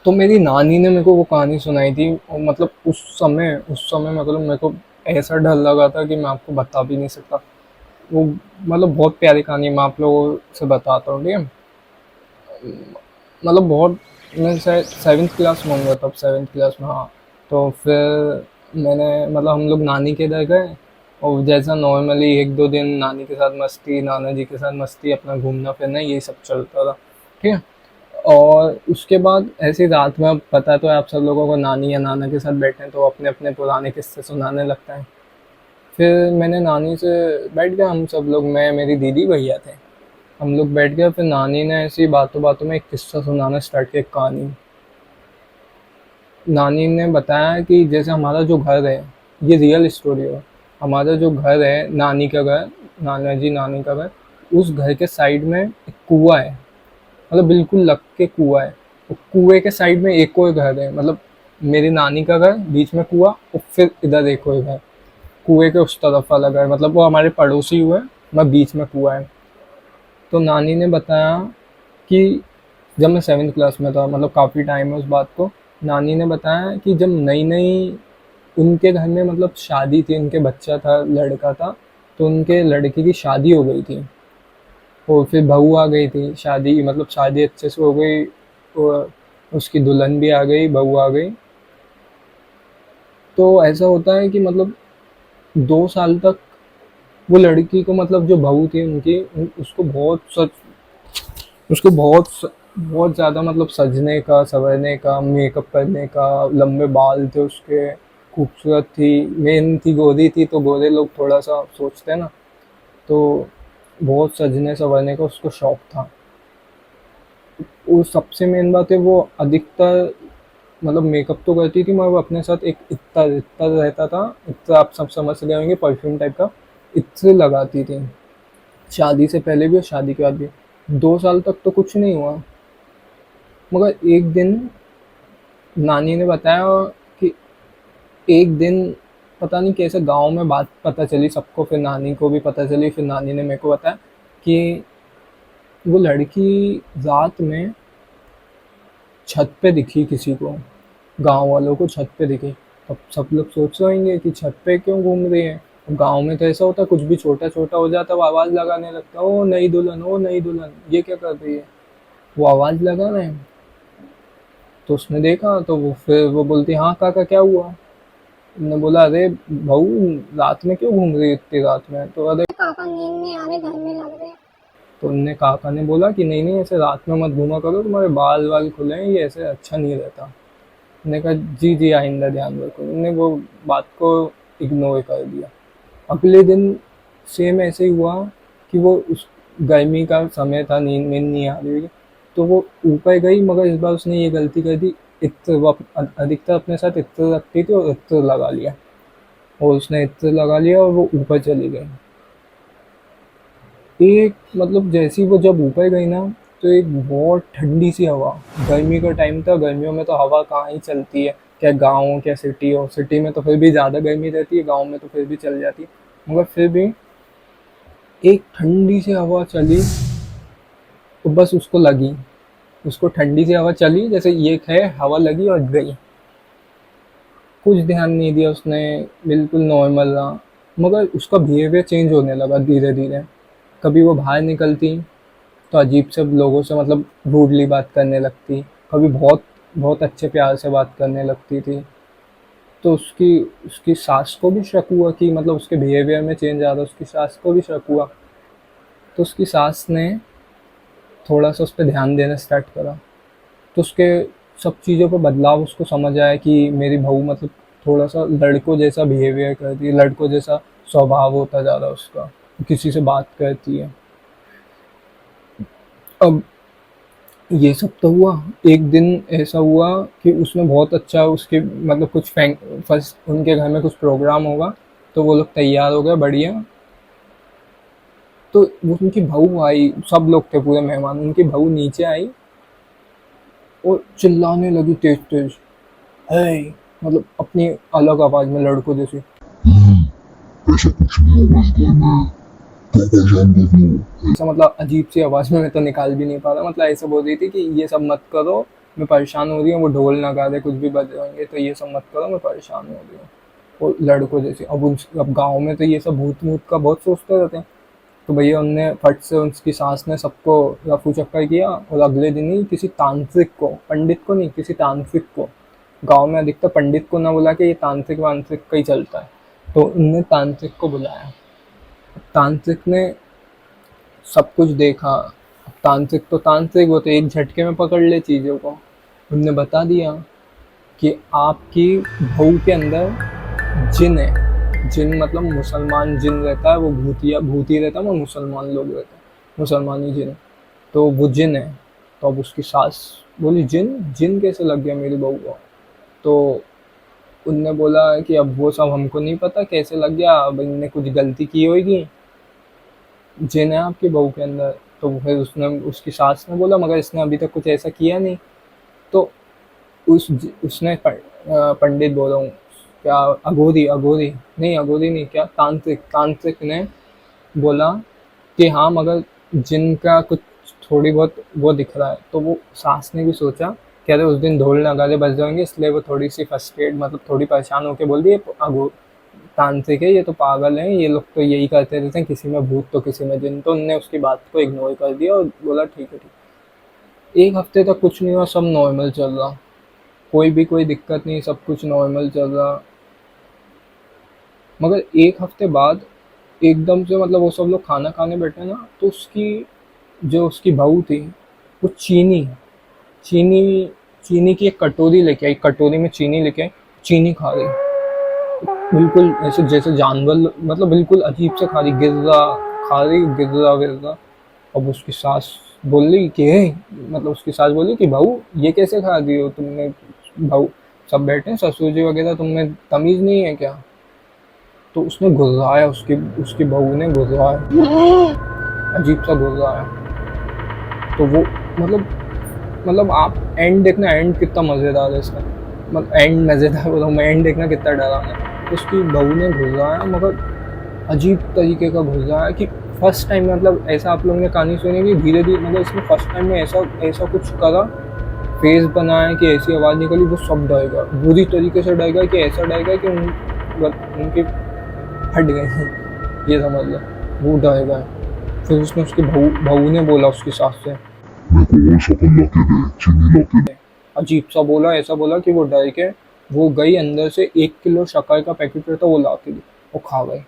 तो मेरी नानी ने मेरे को वो कहानी सुनाई थी और मतलब उस समय मतलब मेरे को ऐसा डर लगा था कि मैं आपको बता भी नहीं सकता। वो मतलब बहुत प्यारी कहानी मैं आप लोगों से बताता हूँ, ठीक है? मतलब बहुत, मैं शायद 7th क्लास में होऊंगा तब, 7th क्लास में, हाँ। तो फिर मैंने मतलब हम लोग नानी के इधर गए और जैसा नॉर्मली एक दो दिन नानी के साथ मस्ती, नाना जी के साथ मस्ती, अपना घूमना फिरना यही सब चलता था, ठीक है। और उसके बाद ऐसी रात में, अब पता तो है आप सब लोगों को, नानी या नाना के साथ बैठे हैं तो अपने अपने पुराने किस्से सुनाने लगता है। फिर मैंने नानी से बैठ गया, हम सब लोग, मैं, मेरी दीदी, भैया थे। हम लोग बैठ गए, फिर नानी ने ऐसी बातों बातों में एक किस्सा सुनाना स्टार्ट किया, एक कहानी। नानी ने बताया कि जैसे हमारा जो घर है, ये रियल स्टोरी है। हमारा जो घर है, नानी का घर, नाना जी नानी का घर, उस घर के साइड में एक कुआं है। मतलब बिल्कुल लग के कुआं है। और कुएं के साइड में एक और घर है, मतलब मेरी नानी का घर, बीच में कुआं, और फिर इधर एक और घर, कुएं के उस तरफ वाला घर, मतलब वो हमारे पड़ोसी हुए। मैं बीच में कुआं है। तो नानी ने बताया कि जब मैं 7th क्लास में था, मतलब काफ़ी टाइम है उस बात को, नानी ने बताया कि जब नई नई उनके घर में मतलब शादी थी, उनके बच्चा था, लड़का था, तो उनके लड़के की शादी हो गई थी। और फिर बहू आ गई थी, शादी मतलब शादी अच्छे से हो गई। और उसकी दुल्हन भी आ गई, बहू आ गई। तो ऐसा होता है कि मतलब 2 साल तक वो लड़की को, मतलब जो बहू थी उनकी, उसको बहुत ज़्यादा मतलब सजने का, संवरने का, मेकअप करने का, लंबे बाल थे उसके, खूबसूरत थी, मेन थी, गोरी थी, तो गोरे लोग थोड़ा सा सोचते हैं ना, तो बहुत सजने संवरने का उसको शौक था। वो सबसे मेन बात है, वो अधिकतर मतलब मेकअप तो करती थी, मगर वो अपने साथ एक इत्र इत्र रहता था। इत्र आप सब समझ गए होंगे, परफ्यूम टाइप का इत्र लगाती थी, शादी से पहले भी और शादी के बाद भी। 2 साल तक तो कुछ नहीं हुआ, मगर एक दिन नानी ने बताया कि एक दिन पता नहीं कैसे गांव में बात पता चली सबको, फिर नानी को भी पता चली, फिर नानी ने मेरे को बताया कि वो लड़की रात में छत पे दिखी किसी को, गांव वालों को छत पे दिखी। अब सब लोग सोच रहे होंगे कि छत पे क्यों घूम रही है। गांव में तो ऐसा होता है, कुछ भी छोटा छोटा हो जाता है वो आवाज लगाने लगता है, ओ नई दुल्हन, ओ नई दुल्हन, ये क्या कर रही है। वो आवाज लगा रहे हैं। तो उसने देखा, तो वो फिर वो बोलती, हाँ काका क्या हुआ। ने बोला, अरे बहू, रात में क्यों घूम रही है इतनी रात में। तो अरे पापा नींद नहीं आ रही, घर में लग रहे। तो उनने, काका ने बोला कि नहीं नहीं, ऐसे रात में मत घूमा करो, तुम्हारे बाल वाल खुले हैं, ये ऐसे अच्छा नहीं रहता। मैंने कहा जी जी, आइंदा ध्यान रखो। उन्होंने वो बात को इग्नोर कर दिया। अगले दिन सेम ऐसे ही हुआ कि वो उस, गर्मी का समय था, नींद नींद नहीं आ रही थी, तो वो ऊपर गई, मगर इस बार उसने ये गलती कर दी, इत्र वो अधिकतर अपने साथ इत्र रखती थी और इत्र लगा लिया। और उसने इत्र लगा लिया और वो ऊपर चली गई। एक मतलब जैसी वो जब ऊपर गई ना, तो एक बहुत ठंडी सी हवा, गर्मी का टाइम था, गर्मियों में तो हवा कहाँ ही चलती है, क्या गाँव हो क्या सिटी हो, सिटी में तो फिर भी ज़्यादा गर्मी रहती है, गाँव में तो फिर भी चल जाती है, मगर फिर भी एक ठंडी सी हवा चली। तो बस उसको लगी, उसको ठंडी सी हवा चली, जैसे ये है हवा लगी और गई। कुछ ध्यान नहीं दिया उसने, बिल्कुल नॉर्मल रहा। मगर उसका बिहेवियर चेंज होने लगा धीरे धीरे। कभी वो बाहर निकलती तो अजीब से लोगों से मतलब रूडली बात करने लगती, कभी बहुत बहुत अच्छे प्यार से बात करने लगती थी। तो उसकी उसकी सास को भी शक हुआ कि मतलब उसके बिहेवियर में चेंज आ रहा, उसकी सास को भी शक हुआ। तो उसकी सास ने थोड़ा सा उस पर ध्यान देना स्टार्ट करा। तो उसके सब चीज़ों पे बदलाव उसको समझ आया कि मेरी बहू मतलब थोड़ा सा लड़कों जैसा बिहेवियर करती है, लड़कों जैसा स्वभाव होता जा रहा है उसका, किसी से बात करती है। अब ये सब तो हुआ। एक दिन ऐसा हुआ कि उसने बहुत अच्छा, उसके मतलब कुछ फर्स्ट उनके घर में कुछ प्रोग्राम होगा, तो वो लोग तैयार हो गए बढ़िया। तो वो उनकी बहू आई, सब लोग थे पूरे मेहमान, उनकी बहू नीचे आई और चिल्लाने लगी तेज तेज, है, मतलब अपनी अलग आवाज में लड़कों जैसी। ऐसा कुछ नहीं होगा इस घर में, पापा जान दे दो। ऐसा मतलब अजीब सी आवाज में, मैं तो निकाल भी नहीं पा रहा, मतलब ऐसे बोल रही थी कि ये सब मत करो, मैं परेशान हो रही हूँ, वो ढोल नगाड़े कुछ भी बज रहेंगे तो ये सब मत करो, मैं परेशान हो रही हूँ। वो लड़कों जैसे अब गाँव में तो ये सब भूत मूत का बहुत सोचते रहते हैं। तो भैया उनने फट से उसकी सास ने सबको रफू चक्कर किया, और अगले दिन ही किसी तांत्रिक को, पंडित को नहीं, किसी तांत्रिक को, गांव में अधिकतर पंडित को ना बुला के ये तांत्रिक वांत्रिक का ही चलता है, तो उनने तांत्रिक को बुलाया। तांत्रिक ने सब कुछ देखा। अब तांत्रिक तो तांत्रिक, वो तो एक झटके में पकड़ ले चीज़ों को। उनने बता दिया कि आपकी बहू के अंदर जिन है। जिन मतलब मुसलमान जिन रहता है, वो भूतिया भूती रहता है, वो मुसलमान लोग रहते हैं, मुसलमानी जिन। तो वो जिन है। तो अब उसकी सास बोली, जिन जिन कैसे लग गया मेरी बहू को? तो उनने बोला कि अब वो सब हमको नहीं पता कैसे लग गया, अब इनने कुछ गलती की होगी, जिन है आपकी बहू के अंदर। तो फिर उसने, उसकी सास ने बोला, मगर इसने अभी तक कुछ ऐसा किया नहीं। तो उसने पंडित बोल रहा हूँ, क्या, अघोरी, अघोरी नहीं, अघोरी नहीं, क्या, तांत्रिक, तांत्रिक ने बोला कि हाँ, मगर जिनका कुछ थोड़ी बहुत वो दिख रहा है। तो वो सास ने भी सोचा कि अरे उस दिन ढोल नगाड़े बज जाएंगे, इसलिए वो थोड़ी सी फर्स्टेड, मतलब थोड़ी परेशान होकर बोल दी, अघो तांत्रिक है, ये तो पागल है, ये लोग तो यही करते रहते हैं, किसी में भूत तो किसी में जिन। तो उनने उसकी बात को इग्नोर कर दिया और बोला ठीक है, ठीक। एक हफ्ते तक कुछ नहीं हुआ, सब नॉर्मल चल रहा, कोई भी कोई दिक्कत नहीं, सब कुछ नॉर्मल चल रहा। मगर एक हफ्ते बाद एकदम से, मतलब वो सब लोग खाना खाने बैठे ना, तो उसकी जो उसकी बहू थी, वो चीनी चीनी चीनी की एक कटोरी लेके आई, कटोरी में चीनी लेके आई, चीनी खा रही, बिल्कुल ऐसे जैसे जानवर, मतलब बिल्कुल अजीब से खा रही, खा रही, गिर रहा। अब उसकी सास बोल रही कि हे, मतलब उसकी सास बोली कि बहू ये कैसे खा रही हो तुमने? बहू, सब बैठे हैं ससुर जी वगैरह, तुम्हें तमीज नहीं है क्या? तो उसने गुर्राया, उसकी उसकी बहू ने गुर्राया, अजीब सा गुर्राया। तो वो, मतलब आप एंड देखना, एंड कितना मज़ेदार है इसका, मतलब एंड मज़ेदार बोला मैं, एंड देखना कितना डरावना है। तो उसकी बहू ने गुर्राया, मगर अजीब तरीके का गुर्राया कि फर्स्ट टाइम, मतलब ऐसा आप लोगों ने कहानी सुनी कि धीरे धीरे, मतलब इसने फर्स्ट टाइम में ऐसा ऐसा कुछ करा, फेस बनाया कि ऐसी आवाज़ निकली, वो सब डरेगा, बुरी तरीके से डरेगा, कि ऐसा डरेगा कि उनकी हट गई, ये समझ लो, वो डरेगा। फिर उसने, उसकी बहू बहू ने बोला उसकी सास से, मेरे को वो शक्ल ला के दे, चीनी ला के दे। अजीब सा बोला, ऐसा बोला कि वो डर के वो गई अंदर से 1 किलो शक्कर का पैकेट रहता, वो ला के दी, वो खा गई।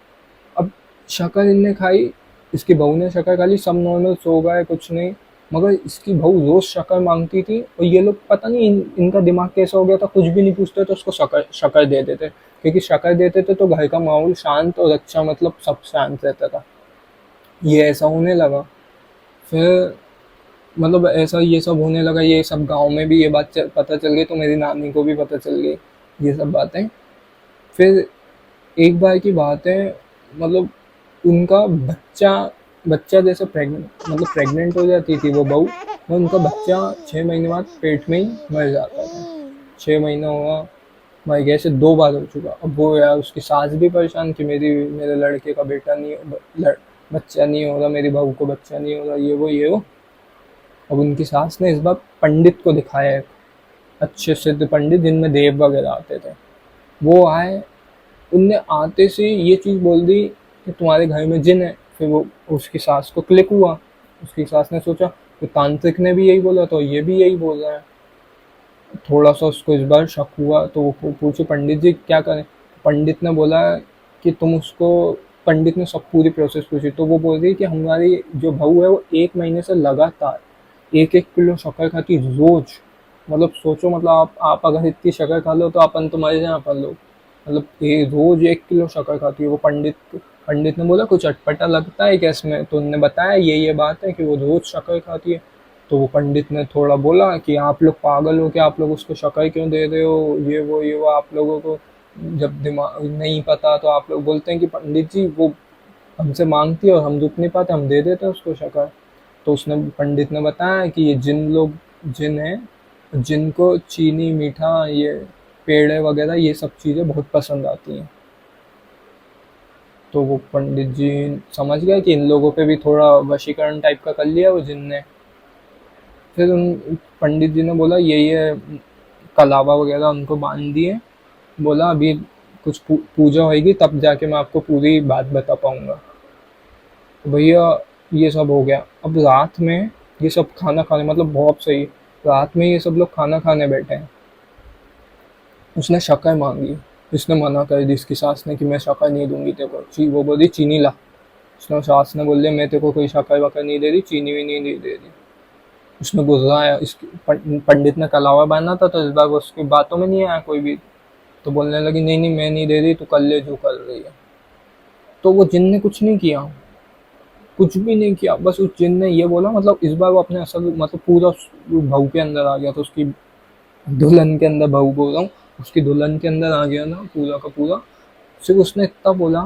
अब शक्कर इनने खाई, इसकी बहू ने शक्कर खा ली, सब नॉर्मल, सो गए, कुछ नहीं। मगर इसकी बहू रोज शक्कर मांगती थी, और ये लोग पता नहीं इनका दिमाग कैसा हो गया था, कुछ भी नहीं पूछते तो उसको शक्कर शक्कर दे देते, क्योंकि शक्कर देते थे तो घर का माहौल शांत और अच्छा, मतलब सब शांत रहता था। ये ऐसा होने लगा। फिर मतलब ऐसा ये सब होने लगा, ये सब गांव में भी ये बात पता चल गई, तो मेरी नानी को भी पता चल गई ये सब बातें। फिर एक बार की बात है, मतलब उनका बच्चा बच्चा जैसे प्रेग्नेंट, मतलब प्रेग्नेंट हो जाती थी वो बहू, तो उनका बच्चा 6 महीने बाद पेट में ही मर जाता था। 6 महीना हुआ, मर गया, ऐसे 2 बार हो चुका। अब वो यार, उसकी सास भी परेशान कि मेरे लड़के का बेटा नहीं, बच्चा नहीं हो रहा, मेरी बहू को बच्चा नहीं हो रहा, ये वो। अब उनकी सास ने इस बार पंडित को दिखाया, एक अच्छे सिद्ध पंडित जिनमें देव वगैरह आते थे, वो आए। उनने आते से ये चीज़ बोल दी कि तुम्हारे घर में जिन है। फिर वो, उसकी सास को क्लिक हुआ, उसकी सास ने सोचा तो तांत्रिक ने भी यही बोला, तो ये भी यही बोल रहा है। थोड़ा सा उसको इस बार शक हुआ, तो वो पूछे पंडित जी क्या करें? पंडित ने बोला कि तुम उसको, पंडित ने सब पूरी प्रोसेस पूछी, तो वो बोल रही कि हमारी जो बहू है वो 1 महीने से लगातार 1-1 किलो शक्कर खाती रोज। मतलब सोचो, मतलब आप अगर इतनी शक्कर खा लो तो अपन तो मर जाए अपन लोग। मतलब ये रोज 1 किलो शक्कर खाती है वो। पंडित ने बोला कुछ अटपटा लगता है क्या इसमें? तो उनने बताया ये बात है कि वो रोज शक्कर खाती है। तो वो पंडित ने थोड़ा बोला कि आप लोग पागल हो क्या, आप लोग उसको शक्कर क्यों दे रहे हो, ये वो आप लोगों को जब दिमाग नहीं पता तो आप लोग बोलते हैं कि पंडित जी वो हमसे मांगती है और हम रुक नहीं पाते, हम दे देते हैं उसको शक्कर। तो उसने, पंडित ने बताया कि ये जिन है, जिनको चीनी, मीठा, ये पेड़े वगैरह ये सब चीज़ें बहुत पसंद आती हैं। तो वो पंडित जी समझ गए कि इन लोगों पे भी थोड़ा वशीकरण टाइप का कर लिया वो जिन ने। फिर उन पंडित जी ने बोला ये कलावा वगैरह उनको बांध दिए। बोला अभी कुछ पूजा होएगी तब जाके मैं आपको पूरी बात बता पाऊंगा। तो भैया ये सब हो गया। अब रात में ये सब खाना खाने मतलब बहुत सही, रात में ये सब लोग खाना खाने बैठे हैं। उसने शक्कर मांगी, इसने मना कर दी इसकी सास ने कि मैं शक्कर नहीं दूंगी तेरे को। वो बोली चीनी ला। उसने सास ने बोल दिया मैं तेरे को कोई शक्कर वक्कर नहीं दे रही, चीनी भी नहीं दे रही। उसने गुस्साया, इसकी पंडित ने कलावा बांधा था तो इस बार वो उसकी बातों में नहीं आया कोई भी। तो बोलने लगी नहीं नहीं मैं नहीं दे रही, तू कर ले जो कर रही है। तो वो जिन ने कुछ नहीं किया, कुछ भी नहीं किया, बस उस जिन ने ये बोला, मतलब इस बार वो अपने असल मतलब पूरा बहू के अंदर आ गया था, उसकी दुल्हन के अंदर, बहू बोल रहा हूँ, उसकी दुल्हन के अंदर आ गया ना पूरा का पूरा। सिर्फ उसने इतना बोला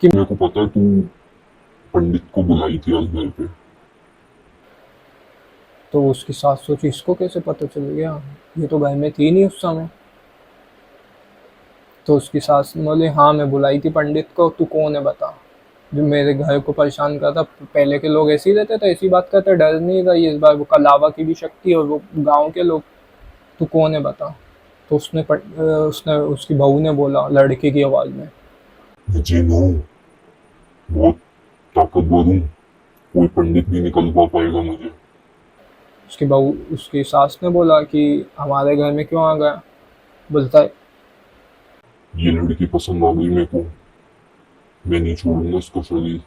कि मेरे को पता है तू पंडित को बुलाई थी आज घर पे। तो उसकी सास सोची इसको कैसे पता चल गया, ये तो घर में थी नहीं उस समय। तो उसकी सास ने बोली हाँ मैं बुलाई थी पंडित को, तू कौन है बता जो मेरे घर को परेशान करता। पहले के लोग ऐसे ही रहते थे, ऐसी बात करते, डर नहीं था। ये इस बार वो कलावा की भी शक्ति और वो गांव के लोग, तू कौन है बता। तो उसने उसकी बहू ने बोला लड़के की आवाज में, मैं जिन हूँ, बहुत ताकतवर हूँ, कोई पंडित नहीं निकल पाएगा मुझे। उसकी बहू उसकी सास ने बोला कि हमारे घर में क्यों आ गया। बोलता है ये लड़की पसंद आ गई मेरे को, मैं नहीं छोड़ूंगा इसका शरीर।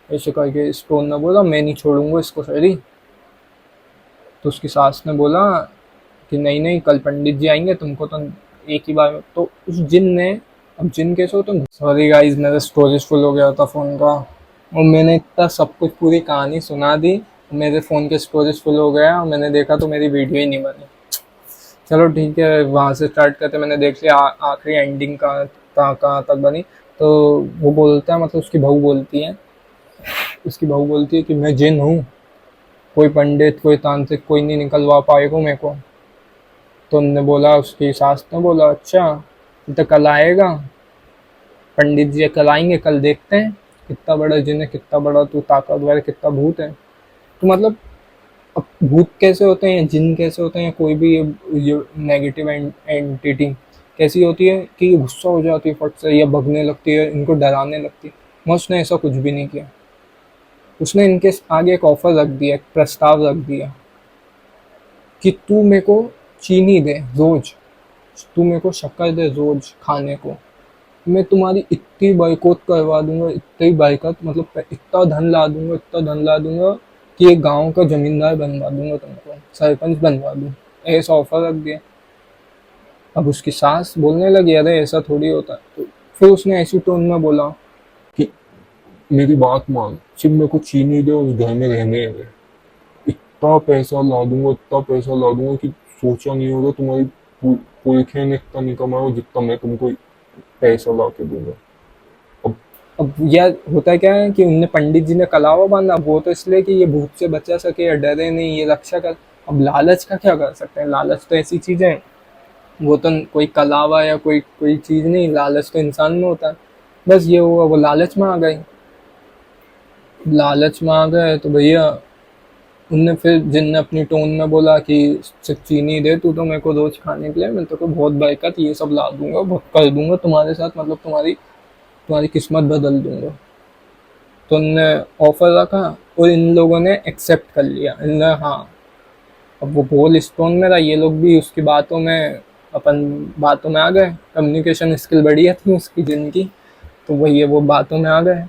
ऐसे करके इसको ने बोला मैं नहीं छोड़ूंगा इसको शरीर। तो उसकी सास ने बोला कि नहीं नहीं कल पंडित जी आएंगे तुमको तो एक ही बार में। तो उस जिन ने, अब जिन कैसे हो तुम, सॉरी गाइस मेरा स्टोरेज फुल हो गया था फ़ोन का और मैंने इतना सब कुछ पूरी कहानी सुना दी, मेरे फ़ोन के स्टोरेज फुल हो गया और मैंने देखा तो मेरी वीडियो ही नहीं बनी। चलो ठीक है वहाँ से स्टार्ट करते, मैंने देख लिया आखिरी एंडिंग कहाँ तक बनी। तो वो बोलता है, मतलब उसकी बहू बोलती है कि मैं जिन हूँ, कोई पंडित कोई तांत्रिक कोई नहीं निकलवा पाएगा मेरे को। तो उनने बोला, उसकी सास ने बोला अच्छा तो कल आएगा, पंडित जी कल आएंगे, कल देखते हैं कितना बड़ा जिन है, कितना बड़ा तू ताकतवर है, कितना भूत है। तो मतलब अब भूत कैसे होते हैं, जिन कैसे होते हैं, या कोई भी ये नेगेटिव एंटिटी कैसी होती है कि ये गुस्सा हो जाती है फट से या भगने लगती है, इनको डराने लगती है। मैं उसने ऐसा कुछ भी नहीं किया। उसने इनके आगे एक ऑफर रख दिया, एक प्रस्ताव रख दिया कि तू मेरे को चीनी दे रोज, तू मेरे को शक्कर दे रोज खाने को, मैं तुम्हारी इतनी बाइकआउट करवा दूंगा, इतनी बाइकआउट मतलब इतना धन ला दूंगा, इतना धन ला दूंगा कि एक गांव का जमींदार बनवा दूंगा तुमको, सरपंच बनवा दूँ। ऐसा ऑफर रख दिया। अब उसकी सास बोलने लगी अरे ऐसा थोड़ी होता है। तो फिर उसने ऐसी टोन में बोला कि मेरी बात मान, सिर्फ मेरे को चीनी दे और उस घर में रहने दे, इतना पैसा ला दूंगा, इतना पैसा ला दूंगा कि सोचा नहीं होगा, तुम्हारी पुरखे ने इतना नहीं कमाया जितना मैं तुमको पैसा ला के दूंगा। अब अब यह होता क्या है कि उनने पंडित जी ने कलावा बांधा, वो तो इसलिए कि ये भूत से बचा सके या डरे नहीं, ये रक्षा कर। अब लालच का क्या कर सकते हैं, लालच तो ऐसी चीज है, वो तो कोई कलावा या कोई कोई चीज नहीं, लालच तो इंसान में होता है। बस ये हुआ, वो लालच में आ गए। लालच में आ गए तो भैया उनने फिर जिनने अपनी टोन में बोला कि सिर्फ चीनी दे तू तो मेरे को रोज खाने के लिए, मैं तेरे को बहुत बरकत ये सब ला दूंगा, बहुत कर दूंगा तुम्हारे साथ, मतलब तुम्हारी तुम्हारी किस्मत बदल दूंगा। तो उनने ऑफर रखा और इन लोगों ने एक्सेप्ट कर लिया, इनने हाँ। अब वो बोल इस टोन में रहा, ये लोग भी उसकी बातों में, अपन बातों में आ गए, कम्युनिकेशन स्किल बढ़िया थी उसकी जिनकी। तो वही वो बातों में आ गए।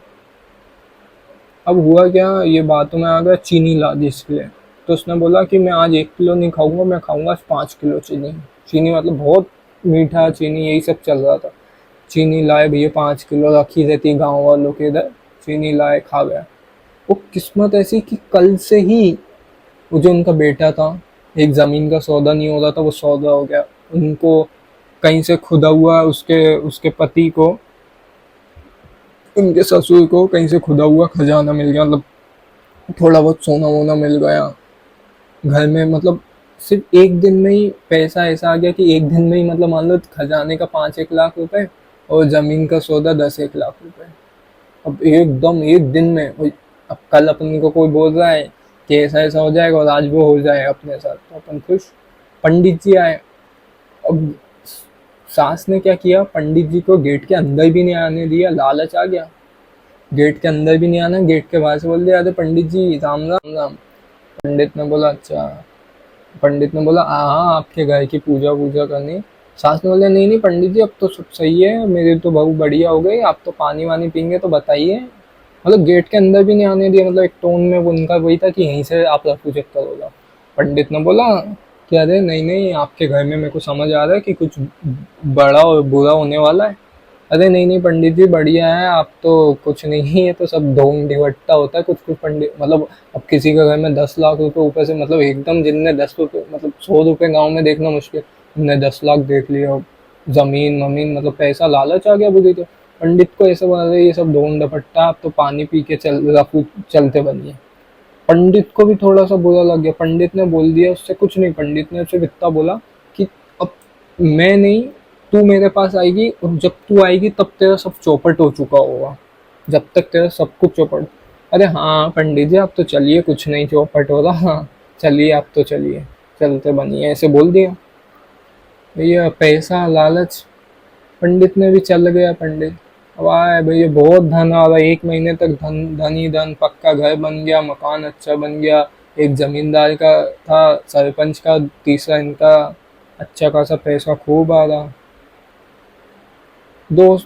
अब हुआ क्या, ये बातों में आ गया, चीनी ला दी इसके लिए। तो उसने बोला कि मैं आज 1 किलो नहीं खाऊंगा, मैं खाऊंगा 5 किलो चीनी। चीनी मतलब बहुत मीठा चीनी, यही सब चल रहा था। चीनी लाए भैया 5 किलो, रखी रहती गाँव वालों के इधर, चीनी लाए खा गया। वो किस्मत ऐसी कि कल से ही वो जो उनका बेटा था, एक ज़मीन का सौदा नहीं हो रहा था, वो सौदा हो गया। उनको कहीं से खुदा हुआ, उसके उसके पति को, उनके ससुर को कहीं से खुदा हुआ खजाना मिल गया, मतलब थोड़ा बहुत सोना वोना मिल गया घर में। मतलब सिर्फ एक दिन में ही पैसा ऐसा आ गया कि एक दिन में ही, मतलब मान लो खजाने का 5-1 लाख रुपए और ज़मीन का सौदा 10-1 लाख रुपए। अब एकदम एक दिन में अब कल अपन को कोई बोल रहा है कि ऐसा ऐसा हो जाएगा और आज वो हो जाए अपने साथ, तो अपन खुश। पंडित जी आए। अब सास ने क्या किया, पंडित जी को गेट के अंदर भी नहीं आने दिया, लालच आ गया। गेट के अंदर भी नहीं आना, गेट के बाहर से बोल दिया, अरे पंडित जी राम राम राम। पंडित ने बोला अच्छा। पंडित ने बोला हाँ हाँ, आपके घर की पूजा पूजा करनी। सास ने बोला नहीं नहीं पंडित जी, अब तो सब सही है, मेरी तो बहू बढ़िया हो गई, आप तो पानी वानी पीएंगे तो बताइए। मतलब गेट के अंदर भी नहीं आने दिया, मतलब एक टोन में उनका वही था कि यहीं से आप रफू चक्कर होगा। पंडित ने बोला कि अरे नहीं नहीं, आपके घर में मेरे को समझ आ रहा है कि कुछ बड़ा और बुरा होने वाला है। अरे नहीं नहीं पंडित जी बढ़िया है, आप तो कुछ नहीं, ये तो सब ढोंग ढिवट्टा होता है कुछ कुछ पंडित, मतलब अब किसी के घर में 10 लाख रुपए ऊपर से, मतलब एकदम जिनने 10 रुपए, मतलब 100 रुपए गांव में देखना मुश्किल, उनने 10 लाख देख लिया। जमीन वमीन, मतलब पैसा लालच आ गया बुरी तो। पंडित को ऐसे बोला रहे ये सब ढोंग डपट्टा, आप तो पानी पी के रफू चलते बनिए। पंडित को भी थोड़ा सा बुरा लग गया, पंडित ने बोल दिया उससे कुछ नहीं, पंडित ने उससे इतना बोला कि अब मैं नहीं, तू मेरे पास आएगी और जब तू आएगी तब तेरा सब चौपट हो चुका होगा, जब तक तेरा सब कुछ चौपट। अरे हाँ पंडित जी आप तो चलिए, कुछ नहीं चौपट हो रहा, हाँ चलिए आप तो चलिए, चलते बनिए, ऐसे बोल दिया। भैया पैसा लालच, पंडित ने भी चल गया पंडित। अब आए भैया बहुत धन आ रहा है, 1 महीने तक धन धन ही धन, पक्का घर बन गया, मकान अच्छा बन गया, एक जमींदार का था, सरपंच का, तीसरा इनका, अच्छा खासा पैसा खूब आ रहा। दो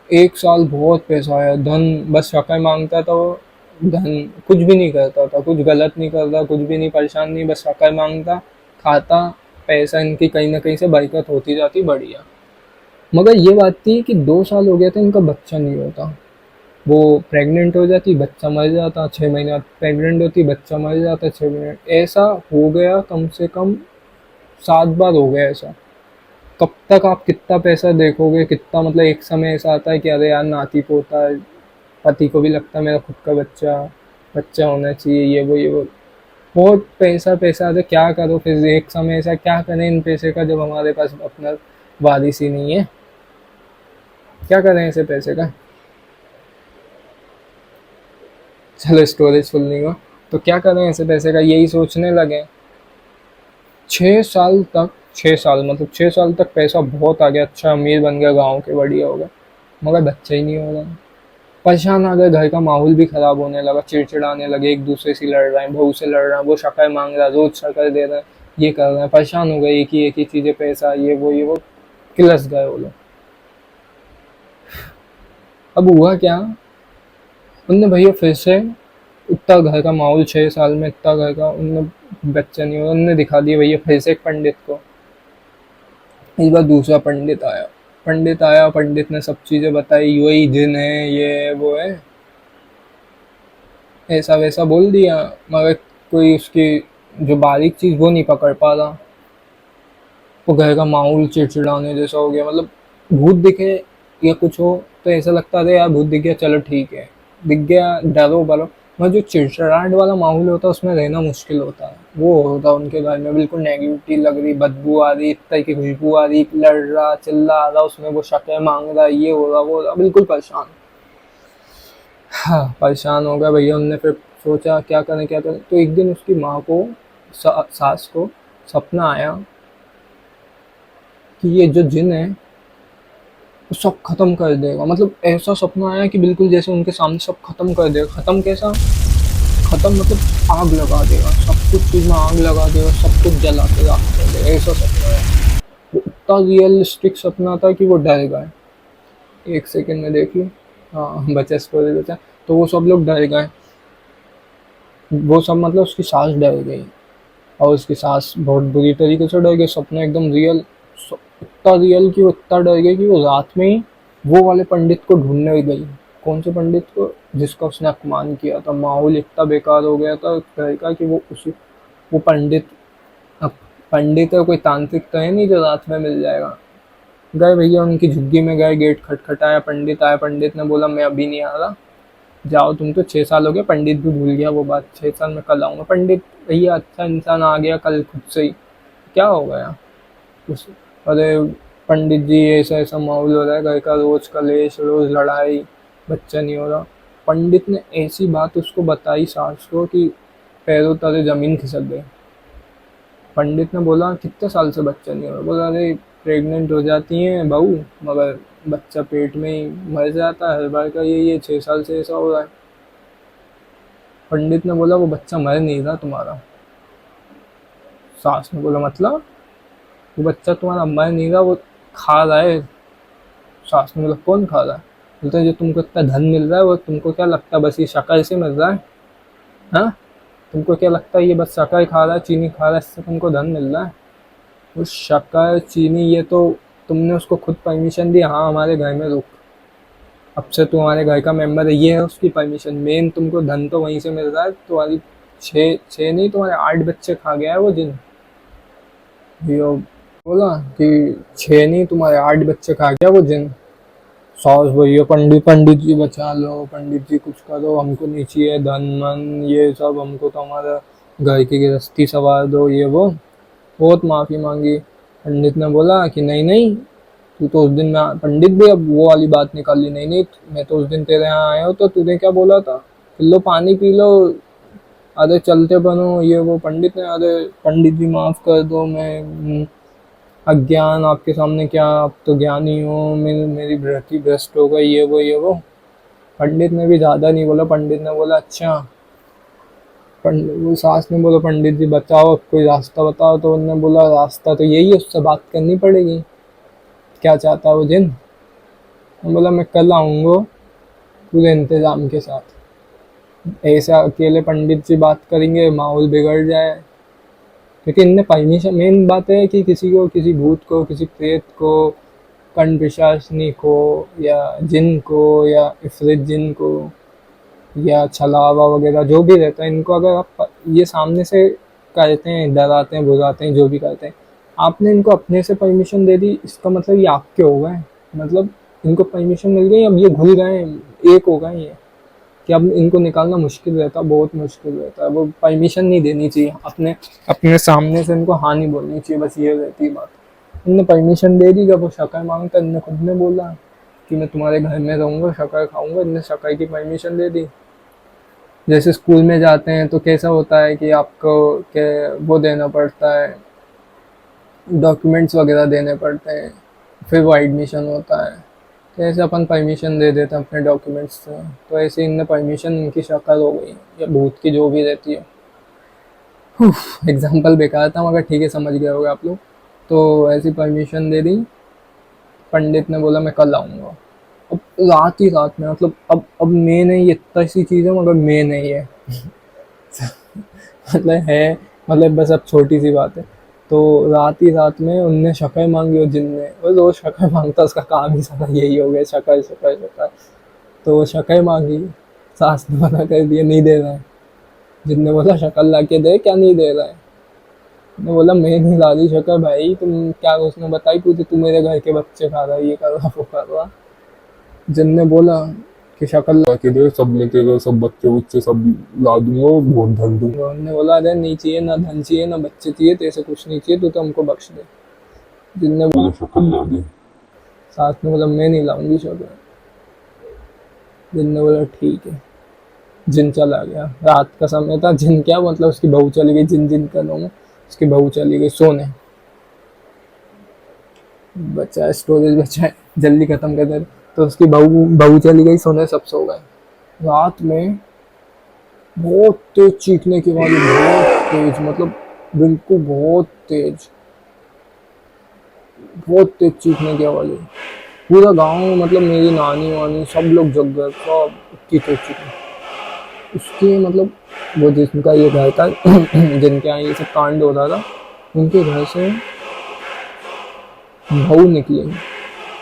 1 साल बहुत पैसा आया, धन बस शक्ल मांगता था वो, धन कुछ भी नहीं करता था, कुछ गलत नहीं करता, कुछ भी नहीं, परेशान नहीं, बस शक्ल मांगता, खाता, पैसा इनकी कहीं ना कहीं से बरकत होती जाती बढ़िया। मगर ये बात थी कि 2 साल हो गया था, इनका बच्चा नहीं होता। वो प्रेग्नेंट हो जाती, बच्चा मर जाता, 6 महीने बाद प्रेग्नेंट होती, बच्चा मर जाता, 6 महीने, ऐसा हो गया कम से कम 7 बार हो गया ऐसा। कब तक आप कितना पैसा देखोगे, कितना, मतलब एक समय ऐसा आता है कि अरे यार नाती पोता है, पति को भी लगता है मेरा खुद का बच्चा बच्चा होना चाहिए, ये वो बहुत पैसा पैसा आता है, क्या करो फिर एक समय ऐसा, क्या करें इन पैसे का जब हमारे पास अपना वारिस ही नहीं है, क्या करें ऐसे पैसे का। चलो स्टोरेज फुल नहीं हुआ, तो क्या करें ऐसे पैसे का, यही सोचने लगे। 6 साल तक, 6 साल मतलब 6 साल तक पैसा बहुत आ गया, अच्छा अमीर बन गया, गाँव के बढ़िया हो गया, मगर बच्चा ही नहीं हो रहा। परेशान आ गए, घर का माहौल भी खराब होने लगा, चिड़चिड़ाने लगे, एक दूसरे से लड़ रहे हैं, बहू से लड़ रहे हैं, वो शक्ल मांग रहा है, रोज शक्ल दे रहा है, ये कर रहे हैं, परेशान हो गए, एक ही चीजें, पैसा, ये वो किलस गए वो लोग। अब हुआ क्या, उनने भैया फिर से इतना घर का माहौल, 6 साल में इतना घर का उनने बच्चा नहीं हुआ, उनने दिखा दिया भैया फिर से एक पंडित को। इस बार दूसरा पंडित आया, पंडित आया, पंडित ने सब चीजें बताई, वही जिन है, ये है वो है, ऐसा वैसा बोल दिया, मगर कोई उसकी जो बारीक चीज वो नहीं पकड़ पा रहा। वो घर का माहौल चिड़चिड़ाने जैसा हो गया, मतलब भूत दिखे या कुछ हो तो ऐसा लगता था यार भूत दिख गया चलो ठीक है, दिख गया डरो बलो, मगर जो चिड़चिड़ाहट वाला माहौल होता है उसमें रहना मुश्किल होता है, वो होता उनके घर में, बिल्कुल नेगेटिविटी लग रही, बदबू आ रही, इस तरह की खुशबू आ रही, लड़ रहा चिल्ला रहा, उसमें वो शक्ल मांग रहा, ये हो रहा वो हो रहा, बिल्कुल परेशान। हाँ परेशान हो गया भैया, उनने फिर सोचा क्या करें, तो एक दिन उसकी माँ को, सास को सपना आया कि ये जो जिन है वो सब खत्म कर देगा, मतलब ऐसा सपना आया कि बिल्कुल जैसे उनके सामने सब खत्म कर देगा, खत्म कैसा, खत्म मतलब आग लगा देगा, सब कुछ चीज में आग लगा देगा, सब कुछ जला के राख कर देगा, ऐसा सपना आया। वो इतना रियलिस्टिक सपना था कि वो डर गए। एक सेकंड में देख लो, हाँ बचा स्टोरी बचा। तो वो सब लोग डर गए, वो सब मतलब उसकी सास डर गई, और उसकी सास बहुत बुरी तरीके से डर गई, सपना एकदम रियल, इतना रियल कि वो इतना डर गई कि वो रात में ही वो वाले पंडित को ढूंढने गई। कौन से पंडित को, जिसका उसने अपमान किया था। माहौल इतना बेकार हो गया था घर का कि वो उसी, वो पंडित, अब पंडित है कोई तांत्रिक तो है नहीं जो रात में मिल जाएगा। गए भैया उनकी झुग्गी में गए, गेट खटखटाया, पंडित आया, पंडित ने बोला मैं अभी नहीं आ रहा, जाओ तुम तो, 6 साल हो गए, पंडित भी भूल गया वो बात, 6 साल में कल आऊंगा। पंडित भैया अच्छा इंसान आ गया कल खुद से ही, क्या हो गया उस, अरे पंडित जी ऐसा ऐसा माहौल हो रहा है, घर का रोज कलेश, रोज लड़ाई, बच्चा नहीं हो रहा। पंडित ने ऐसी बात उसको बताई सास को कि पैरों तले जमीन खिसक गई। पंडित ने बोला कितने साल से बच्चा नहीं हुआ? बोला अरे प्रेग्नेंट हो जाती हैं बहू, मगर बच्चा पेट में ही मर जाता है हर बार का, ये 6 साल से ऐसा हो रहा है। पंडित ने बोला वो बच्चा मर नहीं रहा तुम्हारा। सास ने बोला मतलब? वो बच्चा तुम्हारा मर नहीं रहा, वो खा रहा है। सास ने बोला कौन खा रहा है? बोलते जो तुमको इतना धन मिल रहा है वो तुमको क्या लगता है बस ये शक्कर से मिल रहा है? हाँ, तुमको क्या लगता है ये बस शक्कर खा रहा है, चीनी खा रहा है, इससे तुमको धन मिल रहा है? वो शक्कर चीनी ये तो तुमने उसको खुद परमिशन दी, हाँ हमारे घर में रुक, अब से तू हमारे घर का मेंबर है, ये है उसकी परमिशन। मेन तुमको धन तो वहीं से मिल रहा है। तुम्हारी छः छः नहीं तुम्हारे 8 बच्चे खा गया है वो जिन। यो बोला कि 6 नहीं तुम्हारे 8 बच्चे खा गया वो जिन। सास भैया पंडित पंडित जी बचा लो, पंडित जी कुछ करो, हमको नहीं चाहिए धन मन ये सब, हमको तो हमारा घर की गृहस्थी संवार दो ये वो। बहुत माफ़ी मांगी। पंडित ने बोला कि नहीं नहीं, तू तो उस दिन में, पंडित भी अब वो वाली बात निकाल ली, नहीं नहीं मैं तो उस दिन तेरे यहाँ आया हूँ तो तूने क्या बोला था, लो पानी पी लो, अरे चलते बनो ये वो। पंडित ने अरे पंडित जी माफ़ कर दो, मैं अज्ञान आपके सामने क्या, आप तो ज्ञानी हो, मेरी भ्रति भ्रष्ट हो गई ये वो। पंडित ने भी ज़्यादा नहीं बोला। पंडित ने बोला अच्छा। पंडित वो सास ने बोला पंडित जी बताओ अब कोई रास्ता बताओ। तो उन्होंने बोला रास्ता तो यही है, उससे बात करनी पड़ेगी, क्या चाहता है वो जिन? मैं बोला मैं कल आऊँगा पूरे इंतज़ाम के साथ। ऐसे अकेले पंडित जी बात करेंगे माहौल बिगड़ जाए, क्योंकि इनने परमिशन, मेन बात है कि किसी को, किसी भूत को, किसी प्रेत को, कण पिशाचनी को, या जिन को, या इफरित जिन को, या छलावा वगैरह जो भी रहता है, इनको अगर आप ये सामने से करते हैं, डराते हैं, भुलाते हैं, जो भी करते हैं, आपने इनको अपने से परमिशन दे दी, इसका मतलब ये आपके हो गए। मतलब इनको परमिशन मिल गई, अब ये घुल गए, एक हो गए ये, कि अब इनको निकालना मुश्किल रहता, बहुत मुश्किल रहता है। वो परमिशन नहीं देनी चाहिए, अपने अपने सामने से इनको हाँ नहीं बोलनी चाहिए, बस ये रहती बात। इनने परमिशन दे दी, जब वो शक्कर मांगता इनने खुद ने बोला कि मैं तुम्हारे घर में रहूँगा, शक्कर खाऊंगा, इनने शक्कर की परमिशन दे दी। जैसे स्कूल में जाते हैं तो कैसा होता है कि आपको के वो देना पड़ता है, डॉक्यूमेंट्स वगैरह देने पड़ते हैं, फिर वो एडमिशन होता है। तो ऐसे अपन परमिशन दे देते हैं अपने डॉक्यूमेंट्स से। तो ऐसे इनने परमिशन, इनकी शक्ल हो गई, या भूत की जो भी रहती है। एग्जाम्पल बेकार था मगर ठीक है, समझ गए होगे आप लोग। तो ऐसी परमिशन दे दी। पंडित ने बोला मैं कल आऊँगा। अब रात ही रात में, मतलब अब मैं नहीं, इतना सी चीज़ है मगर मैं नहीं है। मतलब है, मतलब बस अब छोटी सी बात है। तो रात ही रात में उनने शक्कर मांगी और जिन ने, वो रोज शक्कर मांगता, उसका काम ही सारा यही हो गया, शक्कर शक्कर शक्कर। तो वो शक्कर मांगी, सास ने मना कर दिया नहीं दे रहा है। जिन ने बोला शक्कर ला के दे, क्या नहीं दे रहा है? ने बोला मैं नहीं ला रही शक्कर भाई, तुम क्या, उसने बताई पूछे तू मेरे घर के बच्चे खा रहा है, ये कर रहा वो कर रहा। जिन ने बोला कि शक्कर ला के दे, सब लेके गए, सब बच्चे बुच्चे सब ला दूंगा, बहुत धन दूंगा। उन्होंने बोला अरे नहीं चाहिए, ना धन चाहिए ना बच्चे चाहिए, तेरे कुछ नहीं चाहिए, तू तो हमको बख्श दे। जिनने बोला शक्कर ला दे। सास ने बोला मैं नहीं लाऊंगी शक्कर। जिनने बोला ठीक है। जिन चला गया, रात का समय था। जिन क्या मतलब उसकी बहू चली गई, जिन जिन कर लूँगा, उसकी बहू चली गई सोने। बचा है स्टोरेज, बचा है, जल्दी खत्म कर दे। तो उसकी बहू बहू चली गई सोने, सब सो गए। रात में बहुत तेज चीखने की आवाज़, बहुत तेज, मतलब बिल्कुल बहुत तेज चीखने की आवाज़ है। पूरा गांव, मतलब मेरी नानी वानी सब लोग जग गए, सब इतनी तेज चीखने। उसके मतलब वो जिनका ये घर था, जिनके यहाँ ये सब कांड हो रहा था, उनके घर से बहू निकली।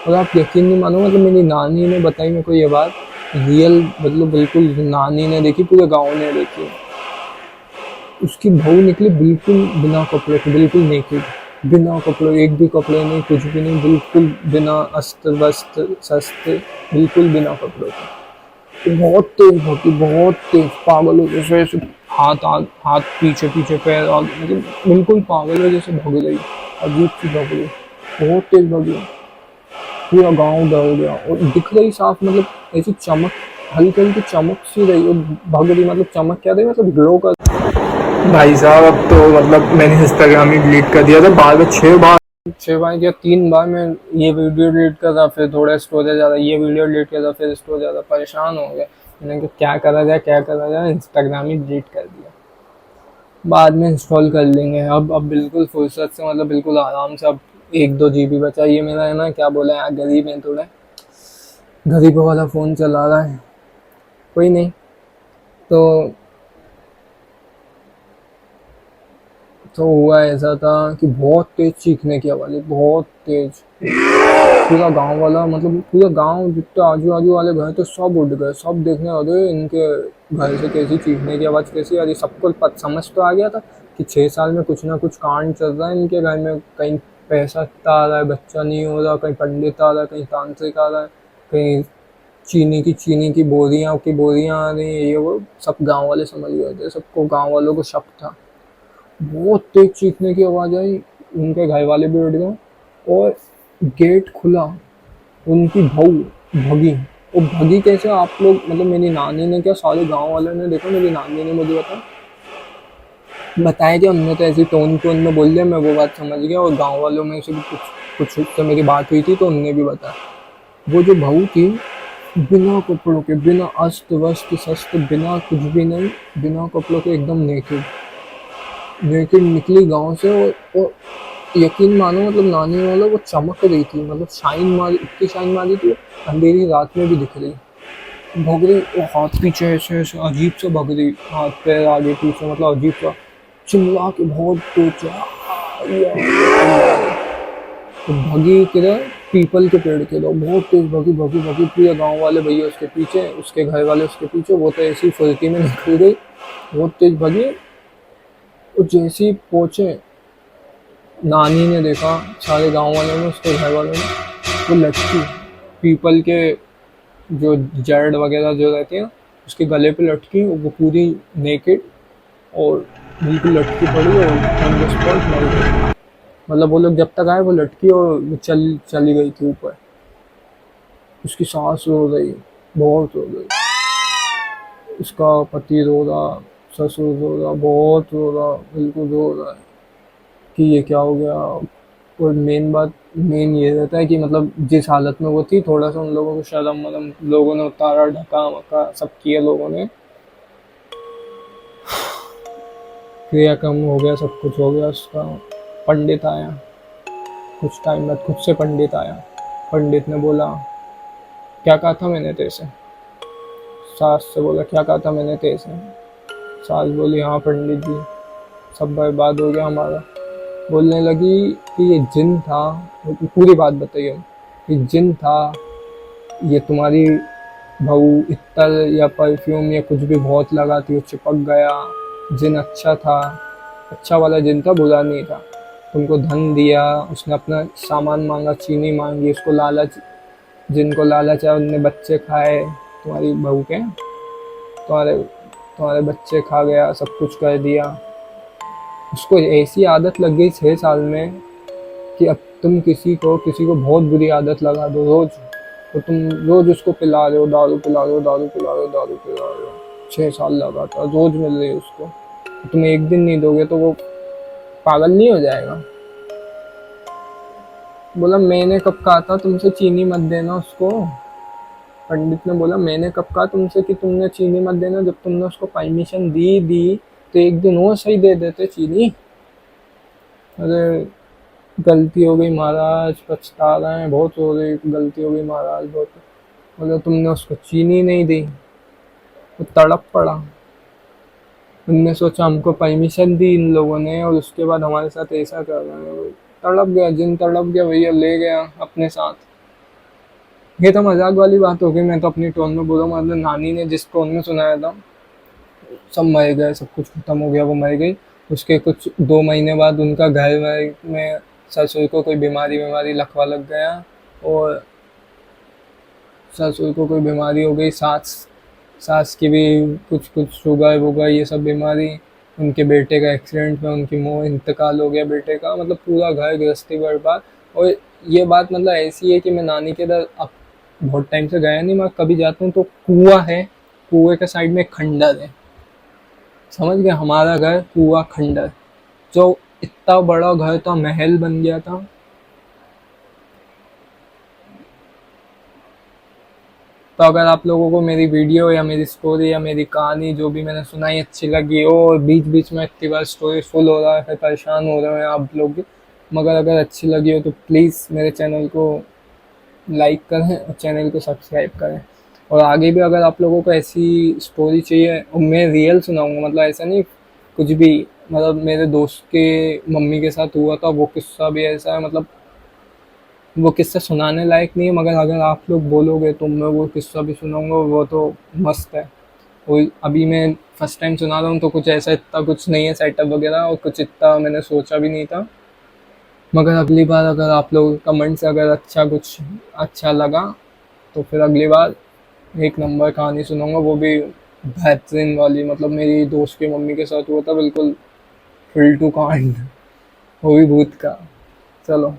और आप यकीन नहीं मानो, मतलब मेरी नानी ने बताई मेरे को ये बात, रियल, मतलब बिल्कुल नानी ने देखी, पूरे गांव ने देखी। उसकी बहू निकली बिल्कुल बिना कपड़े के, बिल्कुल नेकेड, बिना कपड़े, एक भी कपड़े नहीं, कुछ भी नहीं, बिल्कुल बिना अस्त्र वस्त्र शस्त्र, बिल्कुल बिना कपड़े के। तो बहुत तेज भगी, बहुत तेज, पागल हो जैसे, ऐसे हाथ पीछे पीछे, पैर आगे, मतलब बिल्कुल पागल हो जैसे भग गई, अजीब सी भग गई, बहुत तेज भगी। पूरा गांव डर गया और दिख रही साफ, मतलब ऐसी चमक हल्की हल्की चमक सी रही, और भग रही, मतलब चमक क्या रही, मतलब ग्लो कर। भाई साहब अब तो मतलब मैंने इंस्टाग्राम ही डिलीट कर दिया था, बार बार 6 बार या 3 बार मैं ये वीडियो डिलीट कर रहा, फिर थोड़ा स्टोरेज आ रहा, ये वीडियो डिलीट कर रहा, फिर स्टोरेज आ रहा, परेशान हो गया। मैंने कहा क्या करा जाए, क्या करा जाए, इंस्टाग्राम ही डिलीट कर दिया। बाद में इंस्टॉल कर लेंगे। अब बिल्कुल फुर्सत से, मतलब बिल्कुल आराम से। अब 1-2 GB बचा। ये मेरा है ना, क्या बोला यार, गरीब है थोड़ा, गरीबों वाला फ़ोन चला रहा है। कोई नहीं। तो हुआ ऐसा था कि बहुत तेज चीखने की आवाज़, बहुत तेज। पूरा गांव वाला, मतलब पूरा गांव, जितने आजू बाजू वाले घर थे सब उठ गए, सब देखने लगे इनके घर से कैसी चीखने की आवाज़ कैसी आ रही। सबको समझ तो आ गया था कि 6 साल में कुछ ना कुछ कांड चल रहा है इनके घर में। कहीं पैसा आ रहा है, बच्चा नहीं हो रहा, कहीं पंडित आ रहा है, कहीं तांत्रिक आ रहा है, कहीं चीनी की बोरियां आ रही है, ये वो सब गांव वाले समझ गए थे। सबको, गांव वालों को शक था। बहुत तेज चीखने की आवाज़ आई, उनके घर वाले भी उठ गए, और गेट खुला। उनकी बहू भगी। वो भगी कैसे, आप लोग, मतलब मेरी नानी ने क्या, सारे गांव वालों ने देखा, मेरी नानी ने मुझे बताया कि उन्होंने तो ऐसी टोन टोन में बोल दिया, मैं वो बात समझ गया। और गांव वालों में से भी कुछ से मेरी बात हुई थी, तो उनने भी बताया। वो जो बहू थी, बिना कपड़ों के, बिना अस्त वस्त शस्त, बिना कुछ भी नहीं, बिना कपड़ों के एकदम नेकेड नेकेड निकली गांव से। और यकीन मानो, मतलब नानी वाला वो चमक रही थी, मतलब शाइन मारी, इतनी शाइन मारी थी, अंधेरी रात में भी दिख रही। भग रही, वो हाथ पीछे ऐसे ऐसे अजीब से भग रही, हाथ पैर आगे पीछे, मतलब अजीब सा, चिल्ला के बहुत तेज। तो भगी किधर, पीपल के पेड़ के, लोग बहुत तेज भगी भगी भगी, पूरे गांव वाले भैया उसके पीछे, उसके घर वाले उसके पीछे। वो तो ऐसी फुर्ती में निकल गई, बहुत तेज भगी। और जैसे ही पहुंचे, नानी ने देखा, सारे गांव वालों ने, उसके घर वालों ने, वो लटकी, पीपल के जो जड़ वगैरह जो रहती है, उसके गले पे लटकी, वो पूरी नेकेड, और बिल्कुल लटकी पड़ी, और ऑन द स्पॉट मर गई। मतलब वो लोग जब तक आए, वो लटकी और वो चली गई थी ऊपर। उसकी सास रो रही, बहुत रो रही, उसका पति रो रहा, ससुर रो रहा, बहुत रो रहा, बिल्कुल रो रहा है कि ये क्या हो गया। और मेन ये रहता है कि मतलब जिस हालत में वो थी, थोड़ा सा उन लोगों को शर्म वरम, लोगों ने उतारा, ढका वका सब किया लोगों ने, क्रियाक्रम हो गया, सब कुछ हो गया उसका। पंडित आया, कुछ टाइम बाद खुद से पंडित आया। पंडित ने बोला, क्या कहा था मैंने तेरे से। सास से बोला, क्या कहा था मैंने तेरे से। सास बोली, हाँ पंडित जी, सब बर्बाद हो गया हमारा। बोलने लगी कि ये जिन था, पूरी बात बताइए, ये जिन था, ये तुम्हारी बहू इत्तर या परफ्यूम या कुछ भी बहुत लगाती, वो चिपक गया। जिन अच्छा था, अच्छा वाला जिन था, बुरा नहीं था। तुमको धन दिया, उसने अपना सामान मांगा, चीनी मांगी, उसको लालच, जिनको लालच है उनने बच्चे खाए, तुम्हारी बहू के, तुम्हारे तुम्हारे बच्चे खा गया, सब कुछ कर दिया। उसको ऐसी आदत लग गई 6 साल में कि अब तुम किसी को बहुत बुरी आदत लगा दो रोज, तो तुम रोज उसको पिला रहे हो, दारू पिला रहे हो, दारू पिला रहे हो, दारू पिला रहे हो। 6 साल लगातार रोज मिल रही है उसको। तुम एक दिन नहीं दोगे तो वो पागल नहीं हो जाएगा। बोला, मैंने कब कहा था तुमसे चीनी मत देना उसको। पंडित ने बोला, मैंने कब कहा तुमसे कि तुमने चीनी मत देना, जब तुमने उसको परमिशन दी तो एक दिन वो सही दे देते चीनी। अरे गलती हो गई महाराज, पछता रहे हैं, बहुत हो गई, गलती हो गई महाराज बहुत। बोले, तुमने उसको चीनी नहीं दी, वो तड़प पड़ा। उनने सोचा हमको परमिशन दी इन लोगों ने, और उसके बाद हमारे साथ ऐसा कर रहे हैं। वो तड़प गया, जिन तड़प गया भैया, ले गया अपने साथ। ये तो मजाक वाली बात हो गई, मैं तो अपनी टोन में बोला, मतलब नानी ने जिस टोन में सुनाया था, सब मर गए, सब कुछ खत्म हो गया, वो मर गई। उसके कुछ 2 महीने बाद उनका घर में ससुर को कोई बीमारी लकवा लग गया, और ससुर को कोई बीमारी हो गई, सास सास की भी कुछ कुछ शुगर वुगर ये सब बीमारी। उनके बेटे का एक्सीडेंट में उनकी इंतकाल हो गया बेटे का, मतलब पूरा घर गृहस्थी बर्बाद। और ये बात मतलब ऐसी है कि मैं नानी के इधर बहुत टाइम से गया नहीं, मैं कभी जाता हूँ तो कुआं है, कुएं के साइड में एक खंडर है, समझ गए, हमारा घर कुआं खंडर, जो इतना बड़ा घर था, महल बन गया था। तो अगर आप लोगों को मेरी वीडियो या मेरी स्टोरी या मेरी कहानी जो भी मैंने सुनाई अच्छी लगी हो, और बीच बीच में इतनी बार स्टोरी फुल हो रहा है, परेशान हो रहे हैं आप लोग, मगर अगर अच्छी लगी हो तो प्लीज़ मेरे चैनल को लाइक करें और चैनल को सब्सक्राइब करें। और आगे भी अगर आप लोगों को ऐसी स्टोरी चाहिए, और मैं रियल सुनाऊंगा, मतलब ऐसा नहीं कुछ भी, मतलब मेरे दोस्त के मम्मी के साथ हुआ था वो किस्सा भी ऐसा है, मतलब वो किस्सा सुनाने लायक नहीं है, मगर अगर आप लोग बोलोगे तो मैं वो किस्सा भी सुनाऊंगा, वो तो मस्त है। और अभी मैं फर्स्ट टाइम सुना रहा हूँ तो कुछ ऐसा इतना कुछ नहीं है सेटअप वगैरह, और कुछ इतना मैंने सोचा भी नहीं था। मगर अगली बार अगर आप लोग कमेंट से अगर अच्छा कुछ अच्छा लगा तो फिर अगली बार एक नंबर कहानी सुनाऊंगा, वो भी बेहतरीन वाली, मतलब मेरी दोस्त की मम्मी के साथ हुआ था, बिल्कुल फुल टू कांड, वो भी भूत का। चलो।